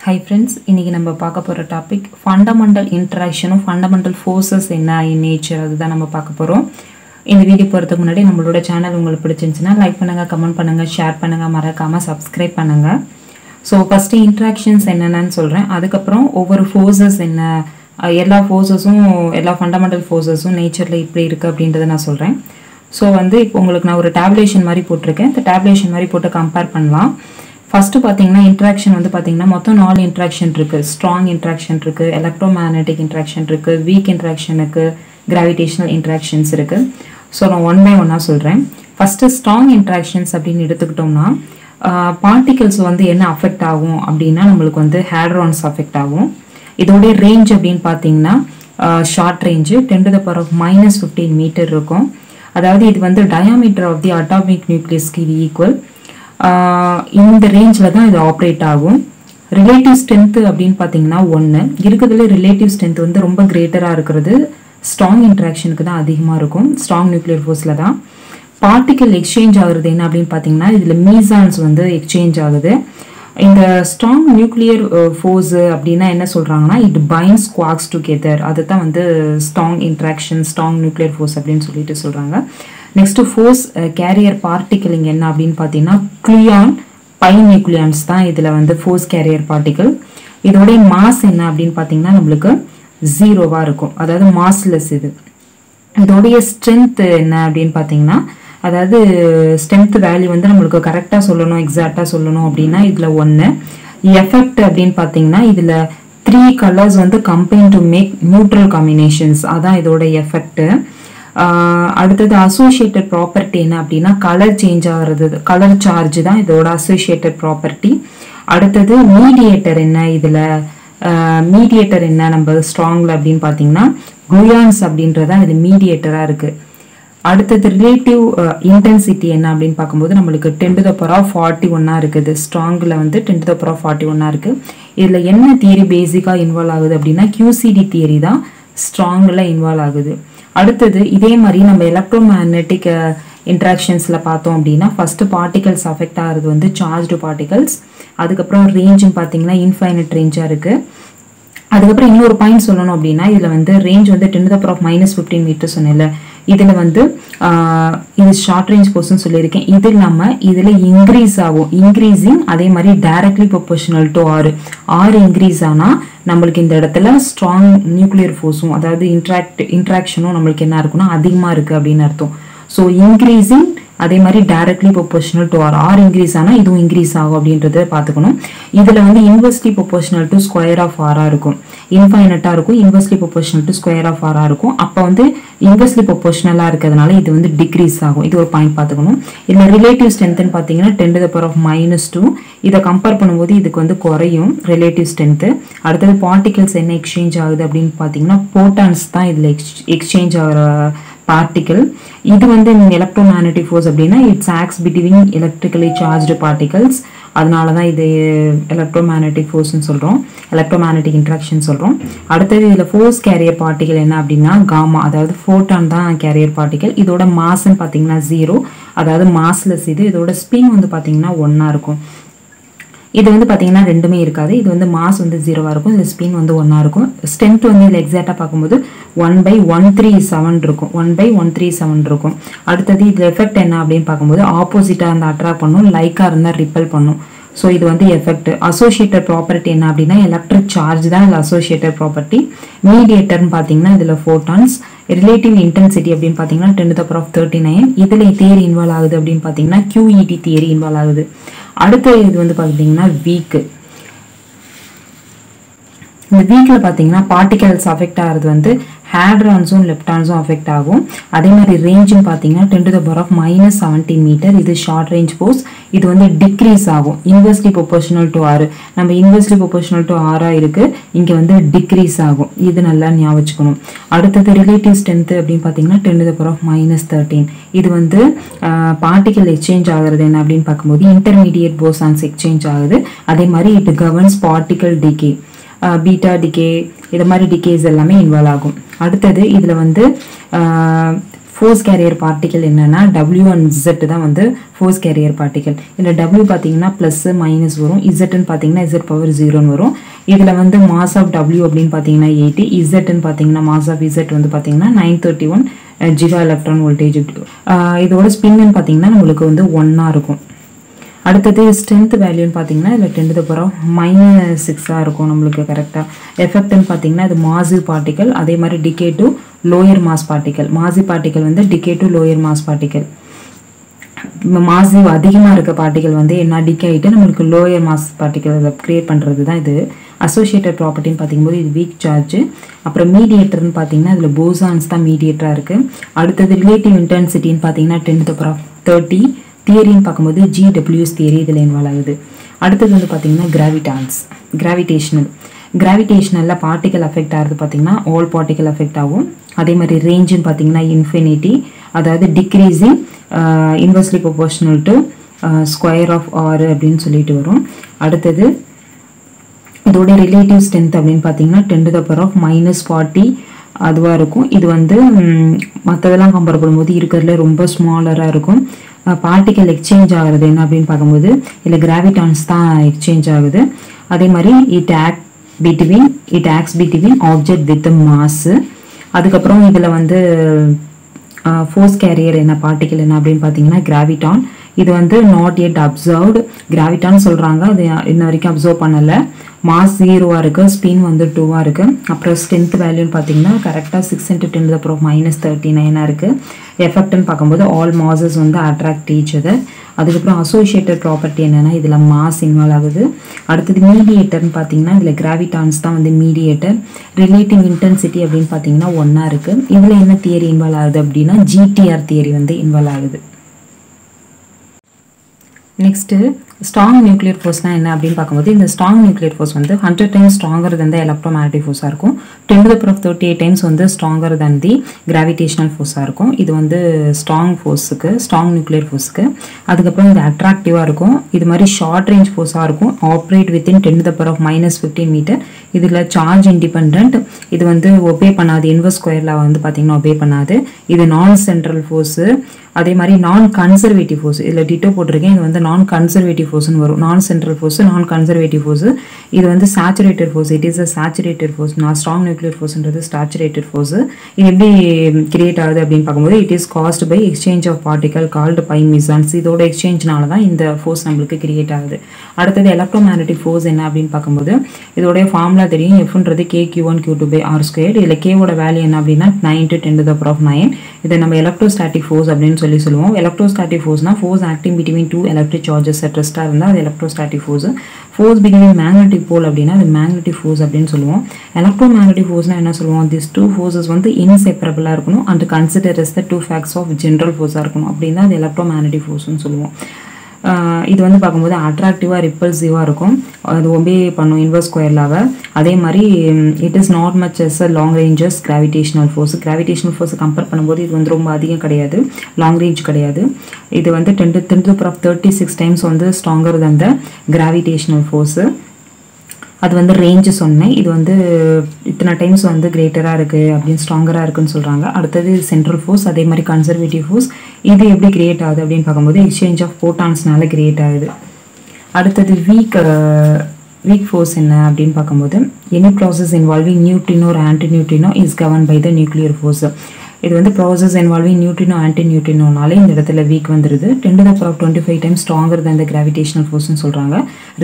Hi friends, இன்னைக்கு நம்ம பார்க்க போற topic fundamental interaction of fundamental forces என்ன இன் நேச்சர் அதுதான் நம்ம பார்க்க போறோம். இந்த வீடியோ போறதுக்கு முன்னாடி நம்மளோட சேனல் உங்களுக்கு பிடிச்சிருந்துச்சுனா லைக் பண்ணுங்க, கமெண்ட் பண்ணுங்க, ஷேர் பண்ணுங்க, மறக்காம Subscribe பண்ணுங்க. சோ ஃபர்ஸ்ட் இன்டராக்ஷன்ஸ் என்னன்னு சொல்றேன். அதுக்கு அப்புறம் ஒவ்வொரு ஃபோர்சஸ் என்ன, எல்லா ஃபோர்சஸும் எல்லா ஃபண்டமெண்டல் ஃபோர்சஸும் நேச்சர்ல இப்படி இருக்கு அப்படின்றத நான் சொல்றேன். சோ இப்போ உங்களுக்கு நான் ஒரு டேபுலேஷன் மாதிரி போட்டுருக்கேன். இந்த டேபுலேஷன் மாதிரி போட்டு கம்பேர் பண்ணலாம். First பாத்தீங்கன்னா இன்டராக்ஷன் வந்து பாத்தீங்கன்னா மொத்தம் 4 இன்டராக்ஷன் இருக்கு. ஸ்ட்ராங் இன்டராக்ஷன் இருக்கு, எலக்ட்ரோமேக்னெட்டிக் இன்டராக்ஷன் இருக்கு, வீக் இன்டராக்ஷன் இருக்கு, கிராவிடேஷனல் இன்டராக்ஷன்ஸ் இருக்கு. சோ நான் ஒன் பை ஒன்னா சொல்றேன். ஃபர்ஸ்ட் ஸ்ட்ராங் இன்டராக்ஷன்ஸ் அப்படின்னு எடுத்துக்கிட்டோம்னா பார்ட்டிகல்ஸ் வந்து என்ன அஃபெக்ட் ஆகும் அப்படின்னா நம்மளுக்கு வந்து ஹேட்ரான்ஸ் அஃபெக்ட் ஆகும். இதோட ரேஞ்ச் அப்படின்னு பாத்தீங்கன்னா ஷார்ட் ரேஞ்ச் 10⁻⁻15 மீட்டர் இருக்கும். அதாவது இது வந்து டயாமீட்டர் ஆஃப் தி அட்டாமிக் நியூக்ளியஸ்க்கு ஈக்குவல். இந்த ரேஞ்சில் தான் இது ஆப்ரேட் ஆகும். ரிலேட்டிவ் ஸ்ட்ரென்த் அப்படின்னு பார்த்தீங்கன்னா 1 இருக்கிறதுல ரிலேட்டிவ் ஸ்ட்ரென்த் வந்து ரொம்ப கிரேட்டராக இருக்கிறது ஸ்ட்ராங் இன்ட்ராக்ஷனுக்கு தான் அதிகமாக இருக்கும். ஸ்ட்ராங் நியூக்ளியர் ஃபோர்ஸில் தான் பார்ட்டிக்கல் எக்ஸ்சேஞ்ச் ஆகுறது என்ன அப்படின்னு பார்த்தீங்கன்னா இதில் மீசான்ஸ் வந்து எக்ஸ்சேஞ்ச் ஆகுது. இந்த ஸ்ட்ராங் நியூக்ளியர் ஃபோர்ஸ் அப்படின்னா என்ன சொல்கிறாங்கன்னா இட் பைண்ட்ஸ் குவார்க்ஸ் டுகெதர். அதை தான் வந்து strong interaction strong nuclear force அப்படின்னு சொல்லிட்டு சொல்கிறாங்க. நெக்ஸ்ட் ஃபோர்ஸ் கேரியர் பார்ட்டிக்கல் இங்கே என்ன அப்படின்னு பார்த்தீங்கன்னா குளியான் பை நியூக்ளியான்ஸ் தான் இதில் வந்து ஃபோர்ஸ் கேரியர் பார்ட்டிக்கல். இதோடைய மாஸ் என்ன அப்படின்னு பார்த்தீங்கன்னா நம்மளுக்கு 0வா இருக்கும், அதாவது மாஸ்லெஸ். இதோடைய ஸ்ட்ரென்த் என்ன அப்படின்னு பார்த்தீங்கன்னா அதாவது ஸ்ட்ரென்த் வேல்யூ வந்து நம்மளுக்கு கரெக்டாக சொல்லணும், எக்ஸாக்டாக சொல்லணும் அப்படின்னா இதில் 1. எஃபெக்ட் அப்படின்னு பார்த்தீங்கன்னா இதில் 3 கலர்ஸ் வந்து combine to make neutral combinations, அதான் இதோட எஃபெக்ட். அடுத்தது அசோசியேட்டட் ப்ராப்பர்ட்டி என்ன அப்படின்னா கலர் சேஞ்ச் ஆகிறது, கலர் சார்ஜ் தான் இதோட அசோசியேட்டட் ப்ராப்பர்ட்டி. அடுத்தது மீடியேட்டர் என்ன, இதில் மீடியேட்டர் என்ன நம்ம ஸ்ட்ராங்ல அப்படின்னு பார்த்தீங்கன்னா குளுயான்ஸ் அப்படின்றதா இது மீடியேட்டராக இருக்கு. அடுத்தது ரிலேட்டிவ் இன்டென்சிட்டி என்ன அப்படின்னு பார்க்கும்போது நம்மளுக்கு 10⁻41 இருக்குது. ஸ்ட்ராங்கில் வந்து 10⁻41 இருக்கு. இதில் என்ன தியரி பேசிக்காக இன்வால்வ் ஆகுது அப்படின்னா QCD தியரி தான் ஸ்ட்ராங்கில் இன்வால்வ் ஆகுது. அடுத்தது இதே மாதிரி நம்ம எலக்ட்ரோமேக்னெட்டிக் இன்ட்ராக்ஷன்ஸில் பார்த்தோம் அப்படின்னா ஃபர்ஸ்ட் பார்ட்டிகல்ஸ் அஃபெக்ட் ஆகிறது வந்து சார்ஜ்டு பார்ட்டிகல்ஸ். அதுக்கப்புறம் ரேஞ்சுன்னு பார்த்தீங்கன்னா இன்ஃபைனட் ரேஞ்சாக இருக்குது. அதுக்கப்புறம் இன்னொரு பாயிண்ட் சொல்லணும் அப்படின்னா இதில் வந்து ரேஞ்ச் வந்து 10⁻⁻15 மீட்டர் சொன்னேன்ல, இதில் வந்து இது ஷார்ட் ரேஞ்ச் போர்ஸ்ன்னு சொல்லியிருக்கேன். இது இல்லாமல் இதில் இன்க்ரீஸ் ஆகும், இன்க்ரீஸிங் அதே மாதிரி directly proportional to R increase ஆனால் நம்மளுக்கு இந்த இடத்துல ஸ்ட்ராங் நியூக்ளியர் ஃபோர்ஸும் அதாவது இன்ட்ராக்ஷனும் நம்மளுக்கு என்ன இருக்குன்னா அதிகமாக இருக்குது அப்படின்னு அர்த்தம். ஸோ இன்க்ரீஸிங் அதே மாதிரி directly proportional to R increase ஆனால் இதுவும் இன்க்ரீஸ் ஆகும் அப்படின்றத பார்த்துக்கணும். இதில் வந்து inversely proportional to square of ஆராக இருக்கும், இன்ஃபைனட்டாக இருக்கும், inversely proportional to square of ஆராக இருக்கும். அப்போ வந்து இன்வெர்ஸ்லி ப்ரொபோர்ஷனலாக இருக்கிறதுனால இது வந்து டிக்ரீஸ் ஆகும். இது ஒரு பாயிண்ட் பார்த்துக்கணும். இதில் ரிலேட்டிவ் ஸ்ட்ரென்த்னு பார்த்தீங்கன்னா 10⁻⁻2. இதை கம்பேர் பண்ணும்போது இதுக்கு வந்து குறையும் ரிலேட்டிவ் ஸ்ட்ரென்த்து. அடுத்தது பார்ட்டிகல்ஸ் என்ன எக்ஸ்சேஞ்ச் ஆகுது அப்படின்னு பார்த்தீங்கன்னா போட்டான்ஸ் தான் இதில் எக்ஸ்சேஞ்ச் ஆகிற பார்ட்டிக்கல். இது வந்து எலக்ட்ரோமேக்னெட்டிக் ஃபோர்ஸ் அப்படின்னா it's acts between electrically charged particles. அதனால தான் இது எலக்ட்ரோமேக்னெட்டிக் ஃபோர்ஸ்ன்னு சொல்கிறோம், எலக்ட்ரோமேக்னெட்டிக் இன்ட்ராக்ஷன் சொல்கிறோம். அடுத்தது இதில் ஃபோர்ஸ் கேரியர் பார்ட்டிகல் என்ன அப்படின்னா காமா, அதாவது ஃபோட்டான் தான் கேரியர் பார்ட்டிகல். இதோட மாஸ்ன்னு பார்த்தீங்கன்னா 0, அதாவது மாஸ்லெஸ். இதோட ஸ்பின் வந்து பார்த்தீங்கன்னா 1 இருக்கும். இது வந்து பார்த்தீங்கன்னா ரெண்டுமே இருக்காது. இது வந்து மாஸ் வந்து 0வா இருக்கும், இதில் ஸ்பின் வந்து 1 இருக்கும். ஸ்ட்ரென்த் வந்து இதில் எக்ஸாக்டாக பார்க்கும்போது 1/137 இருக்கும், 1/137 இருக்கும். அடுத்தது இதில் எஃபெக்ட் என்ன அப்படின்னு பார்க்கும்போது ஆப்போசிட்டாக இருந்தால் அட்ராக்ட் பண்ணும், லைக்காக இருந்தால் ரிப்பல் பண்ணும். ஸோ இது வந்து எஃபெக்ட். அசோசியேட்டட் ப்ராப்பர்ட்டி என்ன அப்படின்னா எலக்ட்ரிக் சார்ஜ் தான் இதில் அசோசியேட்டட் ப்ராப்பர்ட்டி. மீடியேட்டர்னு பார்த்தீங்கன்னா இதில் ஃபோட்டான்ஸ். ரிலேட்டிவ் இன்டென்சிட்டி அப்படின்னு பார்த்தீங்கன்னா 10⁻39. இதில் தியரி இன்வால்வ் ஆகுது அப்படின்னு பார்த்தீங்கன்னா QED தியரி இன்வால்வ் ஆகுது. அடுத்த இது வந்து பார்த்தீங்கன்னா வீக்கு. இந்த வீக்கில் பார்த்தீங்கன்னா பார்ட்டிகல்ஸ் அஃபெக்ட் ஆகிறது வந்து ஹேட்ரான்ஸும் லெப்டான்ஸும் அஃபெக்ட் ஆகும். அதே மாதிரி ரேஞ்சுன்னு பார்த்தீங்கன்னா 10⁻⁻17 மீட்டர். இது ஷார்ட் ரேஞ்ச் ஃபோர்ஸ். இது வந்து டிக்ரீஸ் ஆகும் இன்வெர்ஸ்லி ப்ரொபோர்ஷனல் டு ஆர். நம்ம இன்வெர்ஸ்லி ப்ரொபோர்ஷனல் டு ஆராக இருக்கு, இங்கே வந்து டிக்ரீஸ் ஆகும். இது நல்லா ஞாபகம் வச்சுக்கணும். அடுத்தது ரிலேட்டிவ் ஸ்ட்ரென்த் அப்படின்னு பார்த்தீங்கன்னா 10⁻⁻13. இது வந்து பார்ட்டிகல் எக்ஸ்சேஞ்ச் ஆகிறது என்ன அப்படின்னு பார்க்கும்போது இன்டர்மீடியட் போசான்ஸ் எக்ஸ்சேஞ்ச் ஆகுது. அதே மாதிரி it governs particle decay, beta decay, இது மாதிரி டிகேஸ் எல்லாமே இன்வால்வ் ஆகும். அடுத்தது இதில் வந்து ஃபோர்ஸ் கேரியர் பார்ட்டிகல் என்னன்னா W and Z தான் வந்து ஃபோர்ஸ் கேரியர் பார்ட்டிகல். இதில் W பார்த்தீங்கன்னா ப்ளஸ் மைனஸ் வரும், இசட்னு பார்த்தீங்கன்னா Z பவர் 0ன்னு வரும். இதில் வந்து மாஸ் ஆஃப் W அப்படின்னு பார்த்தீங்கன்னா 80, இசட்னு பார்த்தீங்கன்னா மாஸ் ஆஃப் Z வந்து பார்த்தீங்கன்னா 931 ஜிகா எலக்ட்ரான் வோல்டேஜ். இதோட ஸ்பின்னு பார்த்தீங்கன்னா நம்மளுக்கு வந்து 1 இருக்கும். அடுத்தது ஸ்ட்ரென்த் வேல்யூன்னு பார்த்தீங்கன்னா இதில் 10⁻⁻6 இருக்கும் நம்மளுக்கு கரெக்டாக. எஃபெக்ட்னு பார்த்தீங்கன்னா இது மாசிவ் பார்ட்டிக்கல், அதே மாதிரி decay to lower mass particle. Massive particle வந்து decay to lower mass particle. Massive அதிகமாக இருக்க பார்ட்டிக்கல் வந்து என்ன டிகே ஆகிட்டு நம்மளுக்கு லோயர் மாஸ் பார்ட்டிக்கல் கிரியேட் பண்ணுறது தான் இது. அசோசியேட்டட் ப்ராப்பர்ட்டின்னு பார்க்கும்போது இது வீக் சார்ஜ். அப்புறம் மீடியேட்டர்னு பார்த்தீங்கன்னா இதில் போசான்ஸ் தான் மீடியேட்டராக இருக்குது. அடுத்தது ரிலேட்டிவ் இன்டென்சிட்டின்னு பார்த்தீங்கன்னா 10⁻30. தியரின்னு பார்க்கும்போது GWS தியரி இதில் இன்வால்வ் ஆகுது. அடுத்தது வந்து பார்த்தீங்கன்னா கிராவிடேஷனலில் பார்ட்டிக்கல் அஃபெக்ட் ஆகிறது பார்த்தீங்கன்னா ஆல் பார்ட்டிக்கல் அஃபெக்ட் ஆகும். அதே மாதிரி ரேஞ்சுன்னு பார்த்தீங்கன்னா இன்ஃபினிட்டி, அதாவது decreasing inversely proportional to square of R அப்படின்னு சொல்லிட்டு வரும். அடுத்தது இதோட ரிலேட்டிவ் ஸ்ட்ரென்த் அப்படின்னு பார்த்தீங்கன்னா 10⁻⁻40 அதுவாக இருக்கும். இது வந்து மற்றதெல்லாம் கம்பேர் பண்ணும்போது இருக்கிறதுல ரொம்ப ஸ்மாலராக இருக்கும். பார்ட்டிக்கல் எக்ஸ்சேஞ்ச் ஆகுறது என்ன அப்படின்னு பார்க்கும்போது இதில் கிராவிட்டான்ஸ் தான் எக்ஸ்சேஞ்ச் ஆகுது. அதே மாதிரி it acts between object with mass. அதுக்கப்புறம் இதில் வந்து ஃபோர்ஸ் கேரியர் என்ன பார்ட்டிக்கல் என்ன அப்படின்னு பார்த்தீங்கன்னா கிராவிட்டான். இது வந்து நாட் yet அப்சர்வ்டு. கிராவிட்டான்னு சொல்கிறாங்க, அது இன்ன வரைக்கும் அப்சர்வ் பண்ணலை. மாஸ் 0 இருக்குது, ஸ்பின் வந்து 2 இருக்குது. அப்புறம் ஸ்ட்ரென்த் வேல்யூன்னு பார்த்தீங்கன்னா கரெக்டாக 6 × 10⁻⁻39 இருக்குது. எஃபெக்ட்னு பார்க்கும்போது ஆல் மாசஸ் வந்து அட்ராக்ட் ஈச் அதர். அதுக்கப்புறம் அசோசியேட்டட் ப்ராப்பர்ட்டி என்னென்னா இதில் மாஸ் இன்வால்வ் ஆகுது. அடுத்தது மீடியேட்டர்னு பார்த்தீங்கன்னா இதில் கிராவிட்டான்ஸ் தான் வந்து மீடியேட்டர். ரிலேட்டிவ் இன்டென்சிட்டி அப்படின்னு பார்த்தீங்கன்னா 1 இருக்குது. இதில் என்ன தியரி இன்வால்வ் ஆகுது அப்படின்னா GTR தியரி வந்து இன்வால்வ் ஆகுது. நெக்ஸ்ட்டு ஸ்ட்ராங் நியூக்ளியர் ஃபோர்ஸ்னால் என்ன அப்படின்னு பார்க்கும்போது இந்த ஸ்ட்ராங் நியூக்ளியர் ஃபோர்ஸ் வந்து 100 times stronger than the electromagnetic ஃபோர்ஸாக இருக்கும். 10⁻38 times வந்து ஸ்ட்ராங்கர் தன் தி கிராவிடேஷனல் ஃபோர்ஸாக இருக்கும். இது வந்து ஸ்ட்ராங் நியூக்ளியர் ஃபோர்ஸுக்கு. அதுக்கப்புறம் இது அட்ராக்டிவாக இருக்கும். இது மாதிரி ஷார்ட் ரேஞ்ச் ஃபோர்ஸாக இருக்கும். Operate within 10⁻−15 metre. இதில் சார்ஜ் இண்டிபெண்ட். இது வந்து ஒபே பண்ணாது, இன்வெர்ஸ் ஸ்கொயரில் வந்து பார்த்தீங்கன்னா ஒபே பண்ணாது. இது நான் சென்ட்ரல் ஃபோர்ஸு. அதே மாதிரி நான் கன்சர்வேட்டிவ் ஃபோர்ஸ், இதில் டிட்டோ போட்டிருக்கேன். இது வந்து நான் கன்சர்வேட்டிவ் ஃபோர்ஸ்னு வரும். Non central force, non conservative force. இது வந்து saturated force. It is a saturated force. Non strong nuclear ஃபோர்ஸ்ன்றது சேச்சுரேட்டட் ஃபோர்ஸு. இது எப்படி கிரியேட் ஆகுது அப்படின்னு பார்க்கும்போது it is caused by exchange of particle called by mesons. இதோட எக்ஸ்சேஞ்ச்னால தான் இந்த ஃபோர்ஸ் நம்மளுக்கு கிரியேட் ஆகுது. அடுத்தது எலக்ட்ரோமேக்னெட்டிக் ஃபோர்ஸ் என்ன அப்படின்னு பார்க்கும்போது இதோடைய ஃபார்முலா தெரியும். எஃப்ன்றது KQ1Q2/R². இதில் கேவோட வேல்யூ என்ன அப்படின்னா 9 × 10⁻9. இதை நம்ம எலக்ட்ரோஸ்டாட்டிக் ஃபோர்ஸ் அப்படின்னு சொல்லுவோம். எலக்ட்ரோஸ்டாட்டிக் ஃபோர்ஸ்னா force acting between 2 electric charges at ரெஸ்டாக இருந்தால் அது electrostatic force. Force between magnetic pole அப்படின்னா அது மேக்னெட்டிக் ஃபோர்ஸ் அப்படின்னு சொல்லுவோம். எலக்ட்ரோமேக்னெட்டிக் ஃபோர்ஸ்னா என்ன சொல்லுவோம்? திஸ் 2 forces வந்து இன்செப்பரபிளாக இருக்கணும் and consider as the 2 facts of general ஃபோர்ஸாக இருக்கணும் அப்படின்னா அது எலக்ட்ரோமேக்னெட்டிக் ஃபோர்ஸ்னு சொல்லுவோம். இது வந்து பார்க்கும்போது அட்ராக்டிவாக ரிப்பல்சிவாக இருக்கும். அது ஒபே பண்ணும் இன்வெர்ஸ் ஸ்கொயர்லாக. அதே மாதிரி it is not much as a long ranges gravitational force. Gravitational ஃபோர்ஸை கம்பேர் பண்ணும்போது இது வந்து ரொம்ப அதிகம் கிடையாது, லாங் ரேஞ்ச் கிடையாது. இது வந்து 10⁻36 times வந்து stronger than the gravitational force. அது வந்து ரேஞ்சு சொன்னேன். இது வந்து இத்தனை டைம்ஸ் வந்து கிரேட்டராக இருக்குது அப்படின்னு ஸ்ட்ராங்கராக இருக்குன்னு சொல்கிறாங்க. அடுத்தது சென்ட்ரல் ஃபோர்ஸ், அதே மாதிரி கன்சர்வேட்டிவ் ஃபோர்ஸ். இது எப்படி கிரியேட் ஆகுது அப்படின்னு பார்க்கும்போது எக்ஸ்சேஞ்ச் ஆஃப் போட்டான்ஸ்னால கிரியேட் ஆகுது. அடுத்தது வீக் ஃபோர்ஸ் என்ன அப்படின்னு பார்க்கும்போது எனி ப்ராசஸ் இன்வால்விங் நியூட்ரினோ ஒரு anti neutrino is govern by the nuclear force. இது வந்து ப்ராசஸ் இன்வால்விங் நியூட்ரினோ ஆன்டி நியூட்ரினோனாலே இந்த இடத்துல வீக் வந்துடுது. 10⁻25 times stronger than the gravitational ஃபோர்ஸ்னு சொல்கிறாங்க.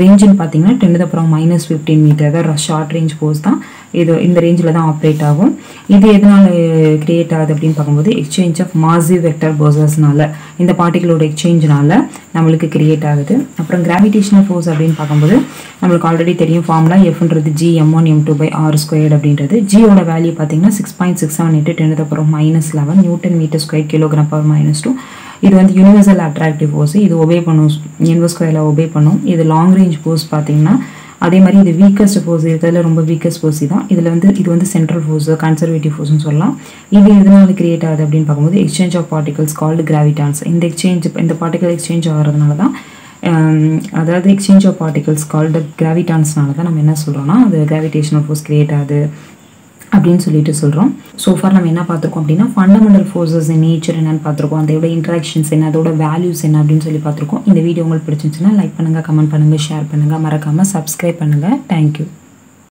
ரேஞ்சுன்னு பார்த்தீங்கன்னா 10⁻−15 மீட்டர். அதாவது ஷார்ட் ரேஞ்ச் ஃபோர்ஸ் தான் இது. இந்த ரேஞ்சில் தான் ஆப்ரேட் ஆகும். இது எதனால் கிரியேட் ஆகுது அப்படின்னு பார்க்கும்போது எக்ஸ்சேஞ்ச் ஆஃப் மாசிவ் வெக்டர் போசஸ்னால, இந்த பார்ட்டிகளோட எக்ஸ்சேஞ்சினால நம்மளுக்கு கிரியேட் ஆகுது. அப்புறம் கிராவிடேஷனல் ஃபோர்ஸ் அப்படின்னு பார்க்கும்போது நம்மளுக்கு ஆல்ரெடி தெரியும் ஃபார்முலா. எஃப்ன்றது Gm1m2/R² அப்படின்றது. ஜியோட வேல்யூ பார்த்தீங்கன்னா 6.678 10⁻−11 நியூட்டன் மீட்டர் ஸ்கொயர் kg/-2. இது வந்து யூனிவர்சல் அட்ராக்டிவ் ஃபோர்ஸ். இது ஒபே பண்ணும், இன்வெர்ஸ் ஸ்கொயரில் ஒபே பண்ணும். இது லாங் ரேஞ்ச் ஃபோர்ஸ் பார்த்தீங்கன்னா அதே மாதிரி இது வீக்கஸ்ட் ஃபோர்ஸ். இருக்கிறதுல ரொம்ப வீக்கஸ்ட் ஃபோர்ஸ் தான். இதில் வந்து இது வந்து சென்ட்ரல் ஃபோர்ஸ், கன்சர்வேட்டிவ் ஃபோர்ஸ்னு சொல்லலாம். இது எதனால கிரியேட் ஆகுது அப்படின்னு பார்க்கும்போது எக்ஸ்சேஞ்ச் ஆஃப் பார்ட்டிகல்ஸ் கால்டு கிராவிட்டான்ஸ். இந்த பார்ட்டிகல் எக்ஸ்சேஞ்ச் ஆகிறதுனால தான், அதாவது எக்ஸ்சேஞ்ச் ஆஃப் பார்ட்டிகல்ஸ் கால்டு கிராவிட்டான்ஸ்னால தான் நம்ம என்ன சொல்கிறோம்னா அது கிராவிடேஷனல் ஃபோர்ஸ் கிரியேட் ஆகுது. அப்படின்னு சொல்லிட்டு சொல்கிறோம். ஸோ ஃபார் நம்ம என்ன பார்த்துருக்கோம் அப்படின்னா ஃபண்டமெண்டல் ஃபோர்ஸஸ் இன் நேச்சர் என்னன்னு பார்த்துருக்கோம், அதோட இன்ட்ராக்ஷன்ஸ் என்ன, அதோட வேல்யூஸ் என்ன அப்படின்னு சொல்லி பார்த்துருக்கோம். இந்த வீடியோ உங்களுக்கு பிடிச்சிருந்துச்சுன்னா லைக் பண்ணுங்கள், கமெண்ட் பண்ணுங்கள், ஷேர் பண்ணுங்கள், மறக்காமல் சப்ஸ்கிரைப் பண்ணுங்கள். தேங்க்யூ.